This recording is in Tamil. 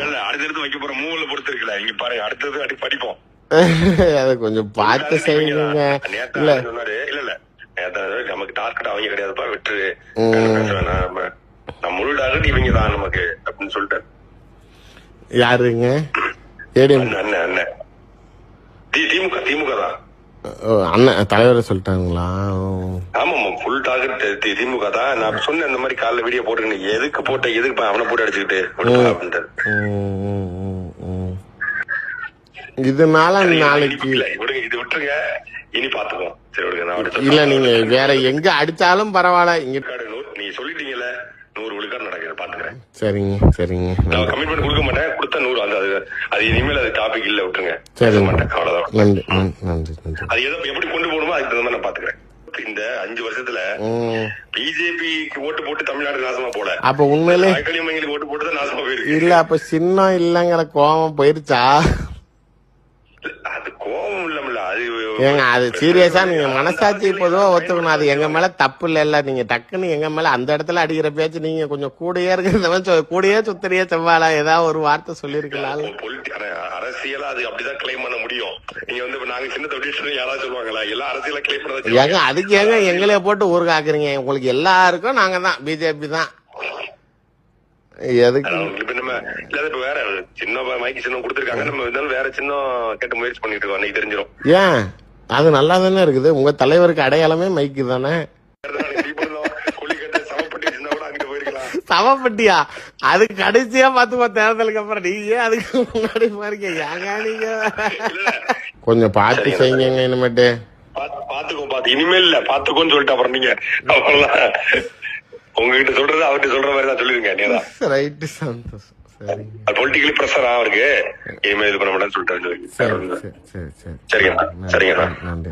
இல்ல அடுத்தடுத்து வைக்க போற மூவில பொறுத்து இருக்குல்ல. இங்க பாருங்க, அடுத்தது அடி படிப்போம். அத கொஞ்சம் பார்த்து செய்யுங்க. இல்ல சொன்னாரு, இல்ல இல்ல நமக்கு டார்கெட் அவங்க கிடையாதுப்பா, விட்டுரு, பேச வேணாம், நம்ம முழு டார்கெட் இவங்க தான் நமக்கு அப்படின்னு சொல்லிட்டாரு. யாருங்க? அண்ணன் அண்ணன் திமுக திமுக தான் அண்ணன் தலைவரை சொல்லிட்டாங்களா? ஆமா, ஃபுல் டார்கெட் திமுக தான். நான் சொன்னேன் இந்த மாதிரி காலைல வீடியோ போட்டுருக்கேன், எதுக்கு போட்ட, எதுக்கு அவனை போட்டு அடிச்சுக்கிட்டு அப்படின்ட்டு. இதனால நாளைக்கு விடுங்க, இது விட்டுருங்க, இனி பாத்துக்கோம். சரி விடுங்க. இல்ல நீங்க வேற எங்க அடிச்சாலும் பரவாயில்ல, இங்க நீங்க சொல்லிட்டீங்கல்ல, 100 விழுக்காடு நடக்குது, பாத்துக்கிறேன். சரிங்க சரிங்க. நான் கமிட்மெண்ட் கொடுக்க மாட்டேன், கொடுத்த 100 அது இனிமேல் அது டாபிக் இல்ல, விட்டுருங்க. சரி மாட்டேன், அவ்வளவுதான். நன்றி நன்றி நன்றி. அது எப்படி கொண்டு போகணுமோ அதுக்கு தகுந்த நான் பாத்துக்கிறேன். இந்த 5 வருஷத்துல பிஜேபிக்கு ஓட்டு போட்டு தமிழ்நாடு நாசமா போல. அப்ப உண்மையிலே ஓட்டு போட்டு தான் நாசமா போயிருக்கு. இல்ல அப்ப சின்னம் இல்லங்கிற கோபம் போயிருச்சா? அது கோபம் இல்லம்ல, அது ஏங்க அது சீரியஸா நீங்க மனசாட்சி பொதுவா ஒத்துக்கணும். அது எங்க மேல தப்பு இல்ல. நீங்க டக்குன்னு எங்க மேல அந்த இடத்துல அடிக்கிற பேச்சு, நீங்க கொஞ்சம் கூடயே இருக்கிறத கூடயே சுத்தறியே செவ்வாழ ஏதாவது ஒரு வார்த்தை சொல்லிருக்கலாம். அரசியலா அது அப்படிதான் கிளைம் பண்ண முடியும். நீங்க வந்து நாங்க சின்ன தொழில் யாராவது சொல்லுவாங்களா? எல்லாம் அரசியல கிளைம் பண்ண. ஏங்க அதுக்கு ஏங்க எங்களைய போட்டு ஊருக்கு ஆக்குறீங்க? உங்களுக்கு எல்லாருக்கும் நாங்க தான் பிஜேபி தான். எதுக்கு நம்ம இல்ல வேற சின்ன மைக்கு சின்னம் கொடுத்துருக்காங்க, நம்ம இருந்தாலும் வேற சின்னம் கேட்டு முயற்சி பண்ணிட்டு இருக்கோம், அன்னைக்கு தெரிஞ்சிடும். ஏன் அது நல்லா தானே இருக்குது? உங்க தலைவருக்கு அடையாளமே மைக்கு தானே. சமப்பட்டியா? அது கடைசியா பாத்துப்பா தேர்தலுக்கு அப்புறம். நீங்க அதுக்கு முன்னாடி பாருங்க. ஏங்க நீங்க கொஞ்சம் பார்த்து செய்யுங்க இனிமேட்டு. பாத்துக்கோ இனிமேல் இல்ல, பாத்துக்கோன்னு சொல்லிட்டு அப்புறம் நீங்க அவ்வளவுதான். உங்ககிட்ட சொல்றது அவர்கிட்ட சொல்ற மாதிரி தான் சொல்லிருங்க. ரைட், சந்தோஷம். சரி, பொலிட்டிக்கலி பிரஷர் அவருக்கு இனிமேல் இது பண்ண மாட்டேன்னு சொல்லிட்டாரு. சரிங்க சரிங்க. நன்றி.